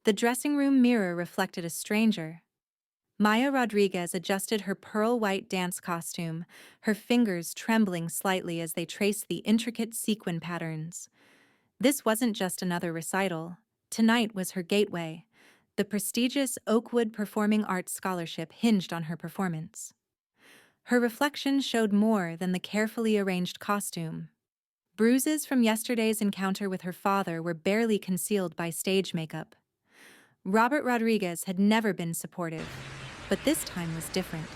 The dressing room mirror reflected a stranger. Maya Rodriguez adjusted her pearl-white dance costume, her fingers trembling slightly as they traced the intricate sequin patterns. This wasn't just another recital. Tonight was her gateway. The prestigious Oakwood Performing Arts Scholarship hinged on her performance. Her reflection showed more than the carefully arranged costume. Bruises from yesterday's encounter with her father were barely concealed by stage makeup. Robert Rodriguez had never been supportive, but this time was different.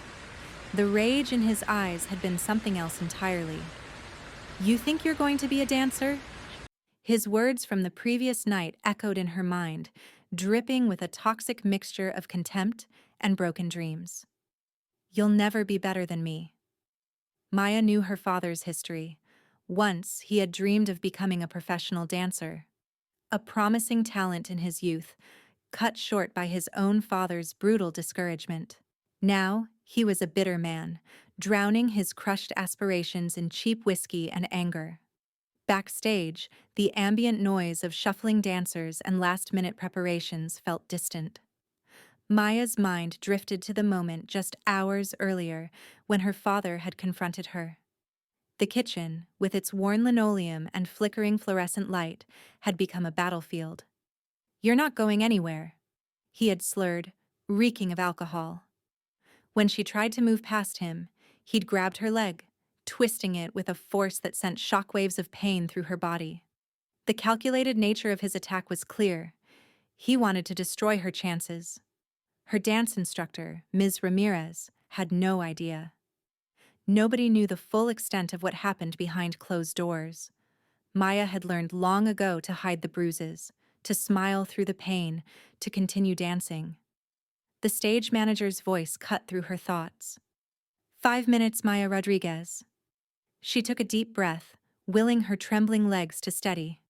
The rage in his eyes had been something else entirely. "You think you're going to be a dancer?" His words from the previous night echoed in her mind, dripping with a toxic mixture of contempt and broken dreams. "You'll never be better than me." Maya knew her father's history. Once, he had dreamed of becoming a professional dancer. A promising talent in his youth, cut short by his own father's brutal discouragement. Now, he was a bitter man, drowning his crushed aspirations in cheap whiskey and anger. Backstage, the ambient noise of shuffling dancers and last-minute preparations felt distant. Maya's mind drifted to the moment just hours earlier when her father had confronted her. The kitchen, with its worn linoleum and flickering fluorescent light, had become a battlefield. "You're not going anywhere," he had slurred, reeking of alcohol. When she tried to move past him, he'd grabbed her leg, twisting it with a force that sent shockwaves of pain through her body. The calculated nature of his attack was clear. He wanted to destroy her chances. Her dance instructor, Ms. Ramirez, had no idea. Nobody knew the full extent of what happened behind closed doors. Maya had learned long ago to hide the bruises, to smile through the pain, to continue dancing. The stage manager's voice cut through her thoughts. "5 minutes, Maya Rodriguez." She took a deep breath, willing her trembling legs to steady.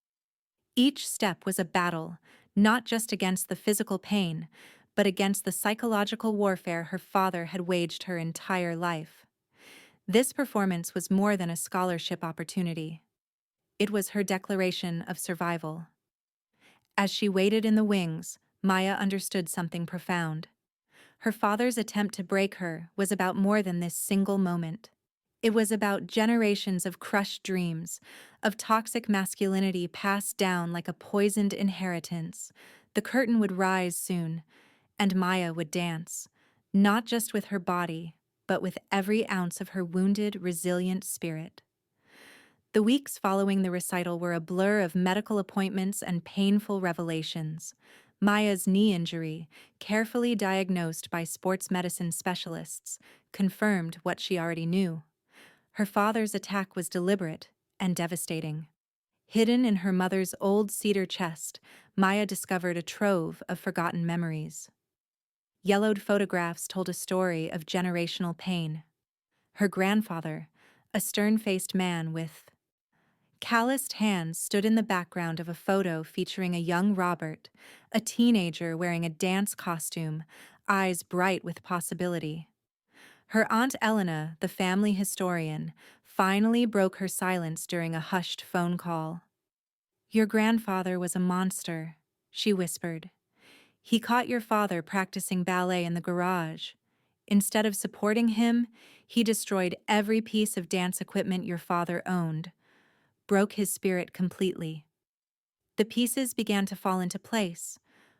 Each step was a battle, not just against the physical pain, but against the psychological warfare her father had waged her entire life. This performance was more than a scholarship opportunity. It was her declaration of survival. As she waited in the wings, Maya understood something profound. Her father's attempt to break her was about more than this single moment. It was about generations of crushed dreams, of toxic masculinity passed down like a poisoned inheritance. The curtain would rise soon, and Maya would dance, not just with her body, but with every ounce of her wounded, resilient spirit. The weeks following the recital were a blur of medical appointments and painful revelations. Maya's knee injury, carefully diagnosed by sports medicine specialists, confirmed what she already knew. Her father's attack was deliberate and devastating. Hidden in her mother's old cedar chest, Maya discovered a trove of forgotten memories. Yellowed photographs told a story of generational pain. Her grandfather, a stern-faced man with calloused hands, stood in the background of a photo featuring a young Robert, a teenager wearing a dance costume, eyes bright with possibility. Her Aunt Elena, the family historian, finally broke her silence during a hushed phone call. "Your grandfather was a monster," she whispered. "He caught your father practicing ballet in the garage. Instead of supporting him, he destroyed every piece of dance equipment your father owned, broke his spirit completely." The pieces began to fall into place.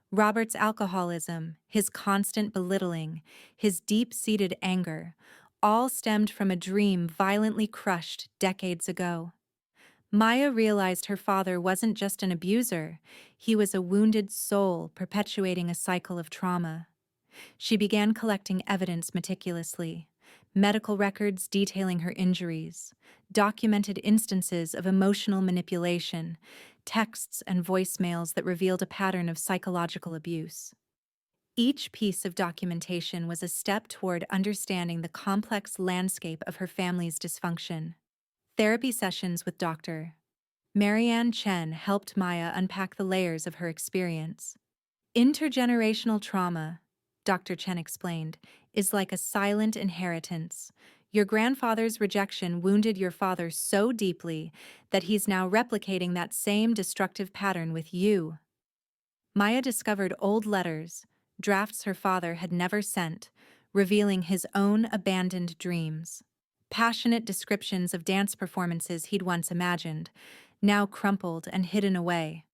Robert's alcoholism, his constant belittling, his deep-seated anger, all stemmed from a dream violently crushed decades ago. Maya realized her father wasn't just an abuser, he was a wounded soul perpetuating a cycle of trauma. She began collecting evidence meticulously: medical records detailing her injuries, documented instances of emotional manipulation, texts and voicemails that revealed a pattern of psychological abuse. Each piece of documentation was a step toward understanding the complex landscape of her family's dysfunction. Therapy sessions with Dr. Marianne Chen helped Maya unpack the layers of her experience. "Intergenerational trauma," Dr. Chen explained, "is like a silent inheritance. Your grandfather's rejection wounded your father so deeply that he's now replicating that same destructive pattern with you." Maya discovered old letters, drafts her father had never sent, revealing his own abandoned dreams. Passionate descriptions of dance performances he'd once imagined, now crumpled and hidden away.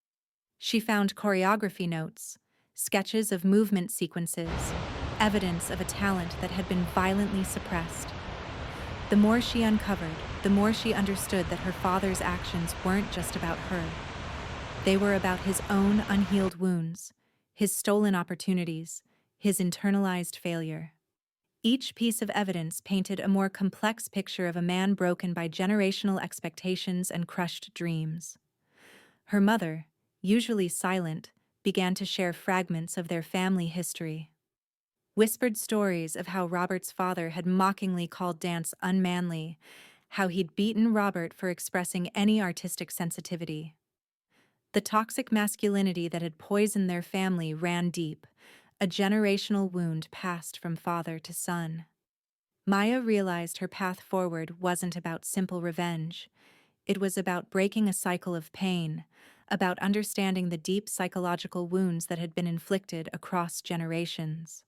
She found choreography notes, sketches of movement sequences, evidence of a talent that had been violently suppressed. The more she uncovered, the more she understood that her father's actions weren't just about her. They were about his own unhealed wounds, his stolen opportunities, his internalized failure. Each piece of evidence painted a more complex picture of a man broken by generational expectations and crushed dreams. Her mother, usually silent, began to share fragments of their family history. Whispered stories of how Robert's father had mockingly called dance unmanly, how he'd beaten Robert for expressing any artistic sensitivity. The toxic masculinity that had poisoned their family ran deep, a generational wound passed from father to son. Maya realized her path forward wasn't about simple revenge. It was about breaking a cycle of pain, about understanding the deep psychological wounds that had been inflicted across generations.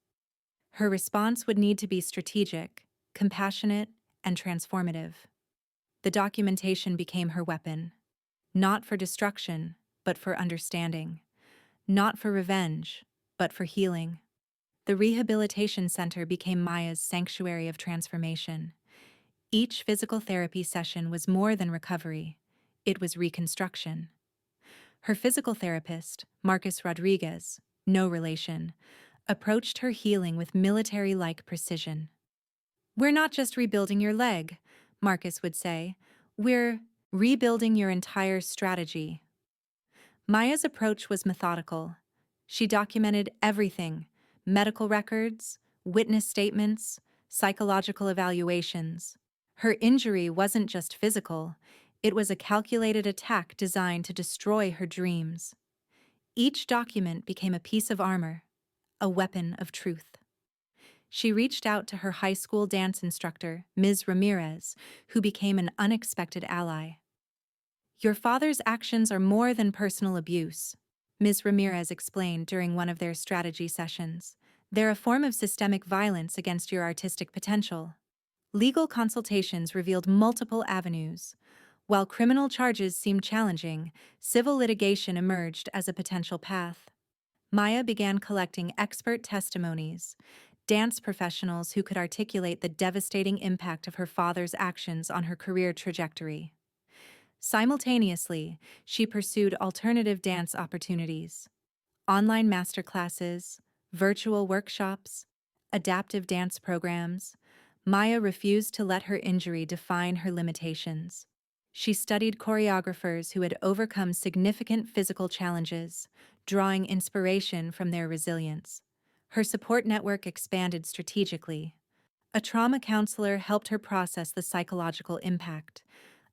Her response would need to be strategic, compassionate, and transformative. The documentation became her weapon, not for destruction, but for understanding, not for revenge, but for healing. The rehabilitation center became Maya's sanctuary of transformation. Each physical therapy session was more than recovery, it was reconstruction. Her physical therapist, Marcus Rodriguez, no relation, approached her healing with military-like precision. "We're not just rebuilding your leg," Marcus would say. "We're rebuilding your entire strategy." Maya's approach was methodical. She documented everything: medical records, witness statements, psychological evaluations. Her injury wasn't just physical, it was a calculated attack designed to destroy her dreams. Each document became a piece of armor, a weapon of truth. She reached out to her high school dance instructor, Ms. Ramirez, who became an unexpected ally. "Your father's actions are more than personal abuse," Ms. Ramirez explained during one of their strategy sessions. "They're a form of systemic violence against your artistic potential." Legal consultations revealed multiple avenues. While criminal charges seemed challenging, civil litigation emerged as a potential path. Maya began collecting expert testimonies, dance professionals who could articulate the devastating impact of her father's actions on her career trajectory. Simultaneously, she pursued alternative dance opportunities: online masterclasses, virtual workshops, adaptive dance programs. Maya refused to let her injury define her limitations. She studied choreographers who had overcome significant physical challenges, drawing inspiration from their resilience. Her support network expanded strategically. A trauma counselor helped her process the psychological impact.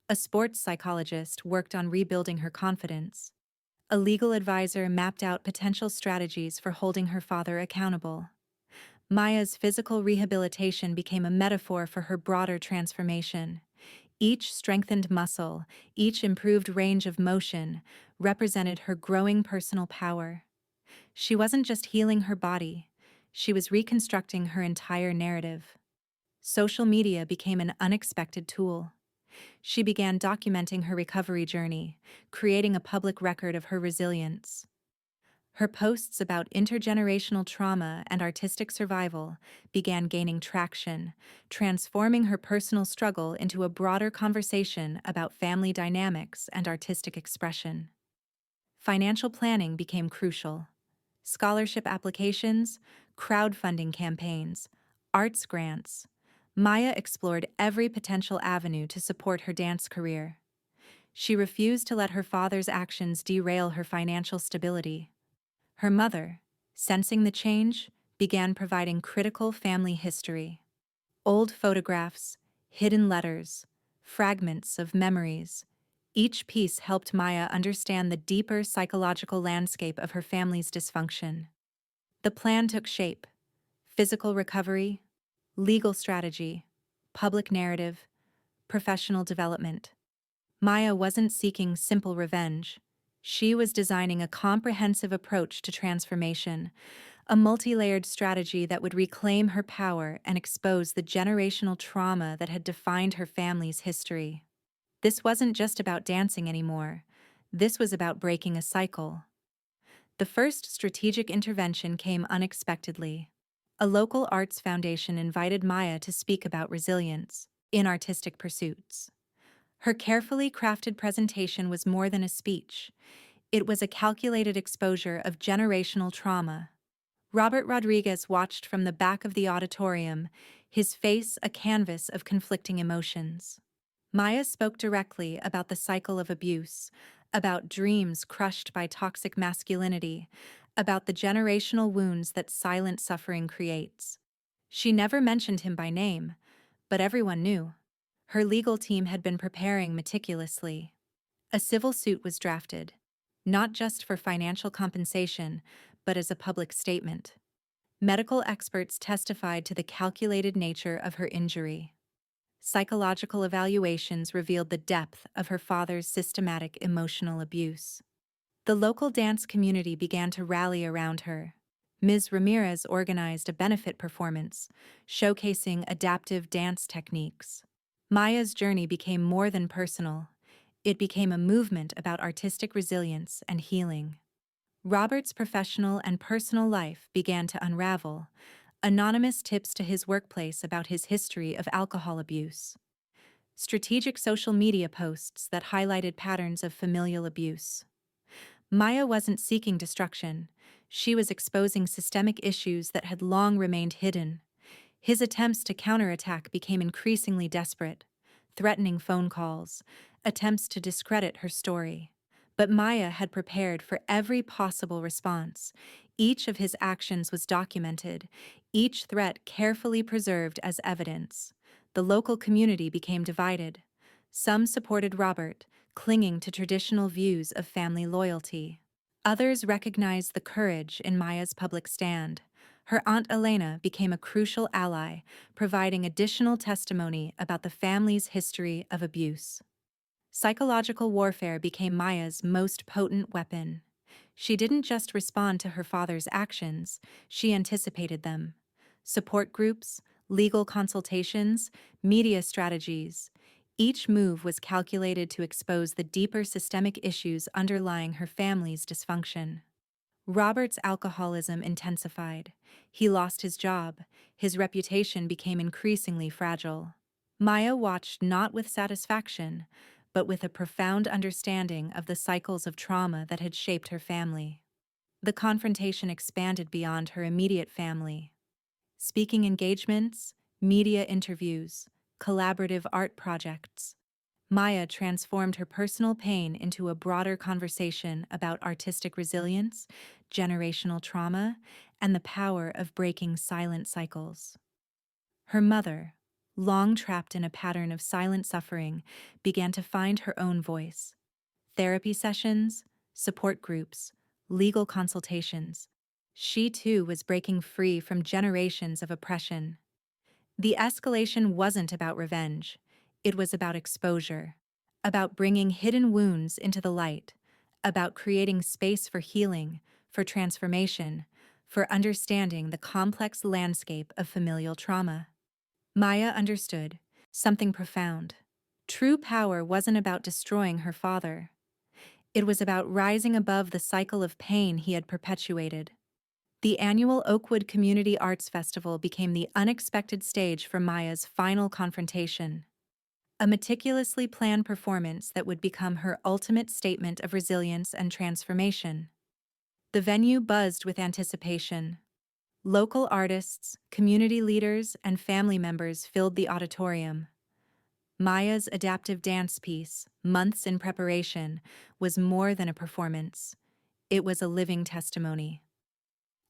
A sports psychologist worked on rebuilding her confidence. A legal advisor mapped out potential strategies for holding her father accountable. Maya's physical rehabilitation became a metaphor for her broader transformation. Each strengthened muscle, each improved range of motion, represented her growing personal power. She wasn't just healing her body, she was reconstructing her entire narrative. Social media became an unexpected tool. She began documenting her recovery journey, creating a public record of her resilience. Her posts about intergenerational trauma and artistic survival began gaining traction, transforming her personal struggle into a broader conversation about family dynamics and artistic expression. Financial planning became crucial. Scholarship applications, crowdfunding campaigns, arts grants. Maya explored every potential avenue to support her dance career. She refused to let her father's actions derail her financial stability. Her mother, sensing the change, began providing critical family history. Old photographs, hidden letters, fragments of memories. Each piece helped Maya understand the deeper psychological landscape of her family's dysfunction. The plan took shape: physical recovery, legal strategy, public narrative, professional development. Maya wasn't seeking simple revenge. She was designing a comprehensive approach to transformation, a multi-layered strategy that would reclaim her power and expose the generational trauma that had defined her family's history. This wasn't just about dancing anymore. This was about breaking a cycle. The first strategic intervention came unexpectedly. A local arts foundation invited Maya to speak about resilience in artistic pursuits. Her carefully crafted presentation was more than a speech. It was a calculated exposure of generational trauma. Robert Rodriguez watched from the back of the auditorium, his face a canvas of conflicting emotions. Maya spoke directly about the cycle of abuse, about dreams crushed by toxic masculinity, about the generational wounds that silent suffering creates. She never mentioned him by name, but everyone knew. Her legal team had been preparing meticulously. A civil suit was drafted, not just for financial compensation, but as a public statement. Medical experts testified to the calculated nature of her injury. Psychological evaluations revealed the depth of her father's systematic emotional abuse. The local dance community began to rally around her. Ms. Ramirez organized a benefit performance, showcasing adaptive dance techniques. Maya's journey became more than personal. It became a movement about artistic resilience and healing. Robert's professional and personal life began to unravel. Anonymous tips to his workplace about his history of alcohol abuse. Strategic social media posts that highlighted patterns of familial abuse. Maya wasn't seeking destruction. She was exposing systemic issues that had long remained hidden. His attempts to counterattack became increasingly desperate, threatening phone calls, attempts to discredit her story. But Maya had prepared for every possible response. Each of his actions was documented, each threat carefully preserved as evidence. The local community became divided. Some supported Robert, clinging to traditional views of family loyalty. Others recognized the courage in Maya's public stand. Her aunt Elena became a crucial ally, providing additional testimony about the family's history of abuse. Psychological warfare became Maya's most potent weapon. She didn't just respond to her father's actions, she anticipated them. Support groups, legal consultations, media strategies. Each move was calculated to expose the deeper systemic issues underlying her family's dysfunction. Robert's alcoholism intensified. He lost his job. His reputation became increasingly fragile. Maya watched not with satisfaction, but with a profound understanding of the cycles of trauma that had shaped her family. The confrontation expanded beyond her immediate family. Speaking engagements, media interviews, collaborative art projects. Maya transformed her personal pain into a broader conversation about artistic resilience, generational trauma, and the power of breaking silent cycles. Her mother, long trapped in a pattern of silent suffering, began to find her own voice. Therapy sessions, support groups, legal consultations. She too was breaking free from generations of oppression. The escalation wasn't about revenge. It was about exposure, about bringing hidden wounds into the light, about creating space for healing, for transformation, for understanding the complex landscape of familial trauma. Maya understood something profound. True power wasn't about destroying her father. It was about rising above the cycle of pain he had perpetuated. The annual Oakwood Community Arts Festival became the unexpected stage for Maya's final confrontation. A meticulously planned performance that would become her ultimate statement of resilience and transformation. The venue buzzed with anticipation. Local artists, community leaders, and family members filled the auditorium. Maya's adaptive dance piece, months in preparation, was more than a performance. It was a living testimony.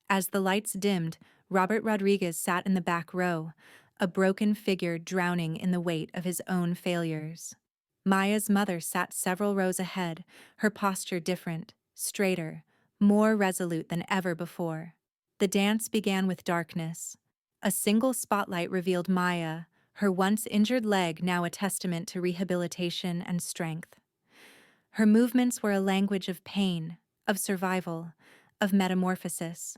As the lights dimmed, Robert Rodriguez sat in the back row, a broken figure drowning in the weight of his own failures. Maya's mother sat several rows ahead, her posture different, straighter, more resolute than ever before. The dance began with darkness. A single spotlight revealed Maya, her once injured leg now a testament to rehabilitation and strength. Her movements were a language of pain, of survival, of metamorphosis.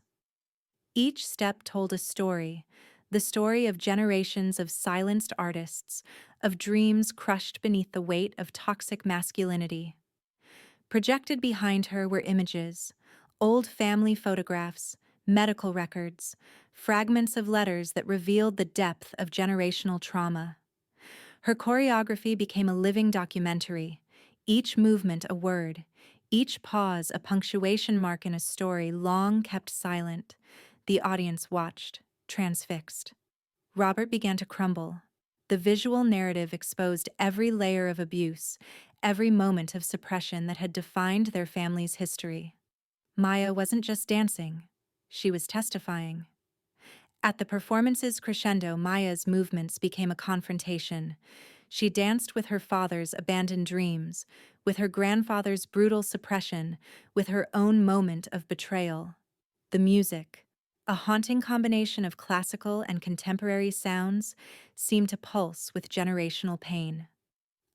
Each step told a story, the story of generations of silenced artists, of dreams crushed beneath the weight of toxic masculinity. Projected behind her were images, old family photographs, medical records, fragments of letters that revealed the depth of generational trauma. Her choreography became a living documentary, each movement a word, each pause a punctuation mark in a story long kept silent. The audience watched, transfixed. Robert began to crumble. The visual narrative exposed every layer of abuse, every moment of suppression that had defined their family's history. Maya wasn't just dancing, she was testifying. At the performance's crescendo, Maya's movements became a confrontation. She danced with her father's abandoned dreams, with her grandfather's brutal suppression, with her own moment of betrayal. The music, a haunting combination of classical and contemporary sounds, seemed to pulse with generational pain.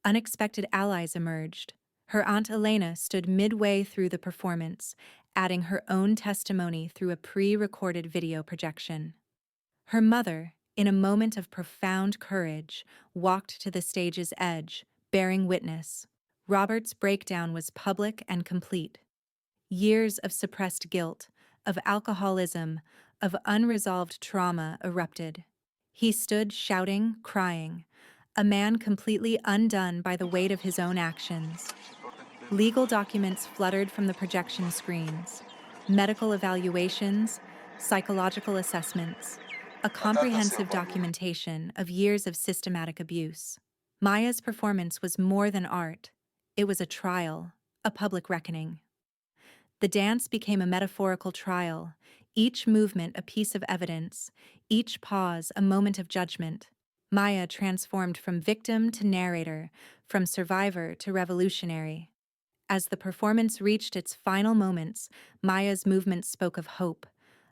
Unexpected allies emerged. Her Aunt Elena stood midway through the performance, adding her own testimony through a pre-recorded video projection. Her mother, in a moment of profound courage, walked to the stage's edge, bearing witness. Robert's breakdown was public and complete. Years of suppressed guilt, of alcoholism, of unresolved trauma erupted. He stood shouting, crying, a man completely undone by the weight of his own actions. Legal documents fluttered from the projection screens, medical evaluations, psychological assessments, a comprehensive documentation of years of systematic abuse. Maya's performance was more than art. It was a trial, a public reckoning. The dance became a metaphorical trial, each movement a piece of evidence, each pause a moment of judgment. Maya transformed from victim to narrator, from survivor to revolutionary. As the performance reached its final moments, Maya's movement spoke of hope,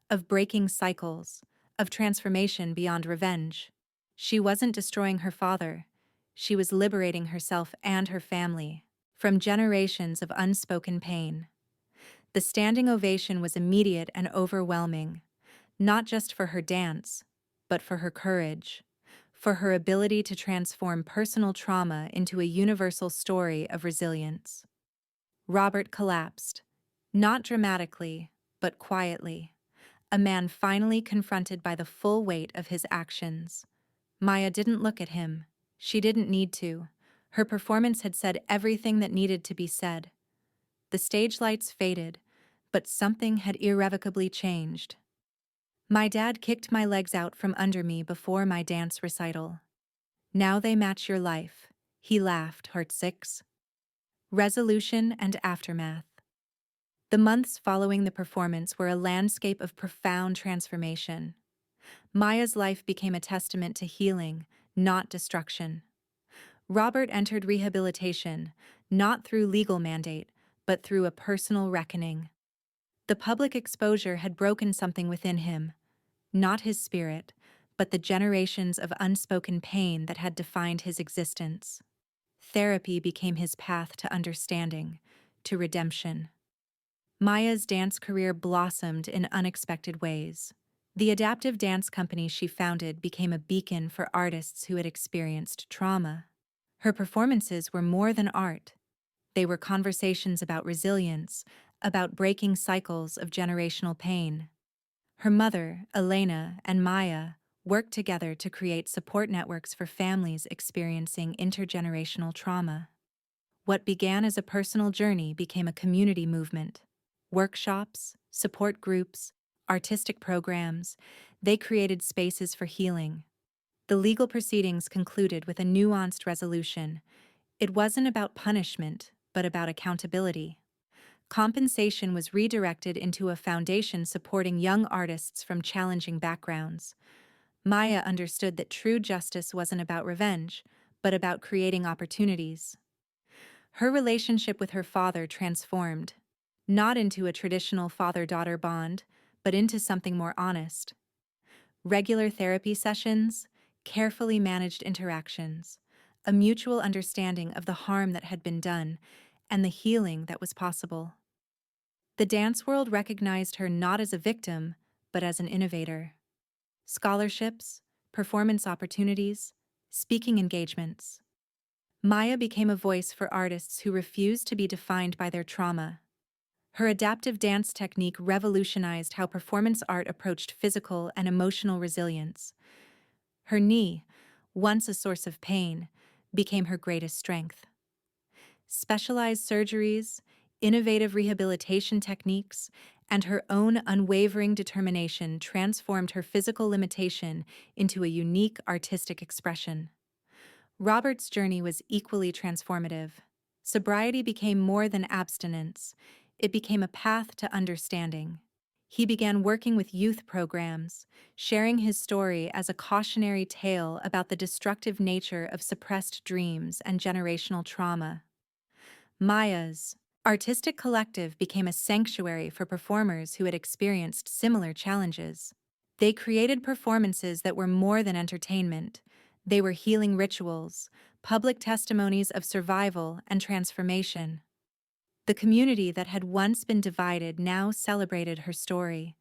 of breaking cycles, of transformation beyond revenge. She wasn't destroying her father. She was liberating herself and her family from generations of unspoken pain. The standing ovation was immediate and overwhelming, not just for her dance, but for her courage, for her ability to transform personal trauma into a universal story of resilience. Robert collapsed, not dramatically, but quietly, a man finally confronted by the full weight of his actions. Maya didn't look at him. She didn't need to. Her performance had said everything that needed to be said. The stage lights faded, but something had irrevocably changed. My dad kicked my legs out from under me before my dance recital. Now they match your life, he laughed, Heart 6. Resolution and aftermath. The months following the performance were a landscape of profound transformation. Maya's life became a testament to healing, not destruction. Robert entered rehabilitation, not through legal mandate, but through a personal reckoning. The public exposure had broken something within him, not his spirit, but the generations of unspoken pain that had defined his existence. Therapy became his path to understanding, to redemption. Maya's dance career blossomed in unexpected ways. The adaptive dance company she founded became a beacon for artists who had experienced trauma. Her performances were more than art. They were conversations about resilience, about breaking cycles of generational pain. Her mother, Elena, and Maya worked together to create support networks for families experiencing intergenerational trauma. What began as a personal journey became a community movement. Workshops, support groups, artistic programs, they created spaces for healing. The legal proceedings concluded with a nuanced resolution. It wasn't about punishment, but about accountability. Compensation was redirected into a foundation supporting young artists from challenging backgrounds. Maya understood that true justice wasn't about revenge, but about creating opportunities. Her relationship with her father transformed, not into a traditional father-daughter bond, but into something more honest. Regular therapy sessions, carefully managed interactions, a mutual understanding of the harm that had been done, and the healing that was possible. The dance world recognized her not as a victim, but as an innovator. Scholarships, performance opportunities, speaking engagements. Maya became a voice for artists who refused to be defined by their trauma. Her adaptive dance technique revolutionized how performance art approached physical and emotional resilience. Her knee, once a source of pain, became her greatest strength. Specialized surgeries, innovative rehabilitation techniques, and her own unwavering determination transformed her physical limitation into a unique artistic expression. Robert's journey was equally transformative. Sobriety became more than abstinence, it became a path to understanding. He began working with youth programs, sharing his story as a cautionary tale about the destructive nature of suppressed dreams and generational trauma. Maya's artistic collective became a sanctuary for performers who had experienced similar challenges. They created performances that were more than entertainment. They were healing rituals, public testimonies of survival and transformation. The community that had once been divided now celebrated her story.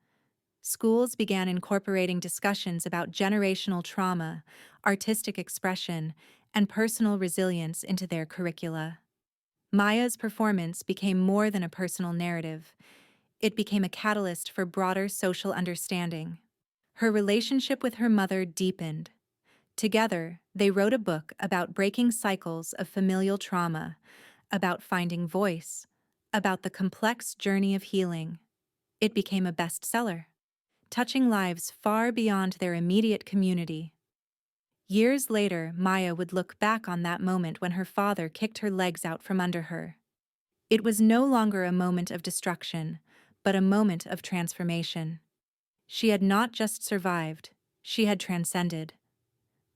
Schools began incorporating discussions about generational trauma, artistic expression, and personal resilience into their curricula. Maya's performance became more than a personal narrative. It became a catalyst for broader social understanding. Her relationship with her mother deepened. Together, they wrote a book about breaking cycles of familial trauma, about finding voice, about the complex journey of healing. It became a bestseller, touching lives far beyond their immediate community. Years later, Maya would look back on that moment when her father kicked her legs out from under her. It was no longer a moment of destruction, but a moment of transformation. She had not just survived, she had transcended.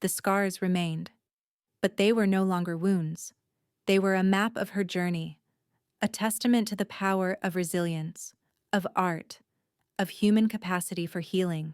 The scars remained, but they were no longer wounds. They were a map of her journey, a testament to the power of resilience, of art, of human capacity for healing.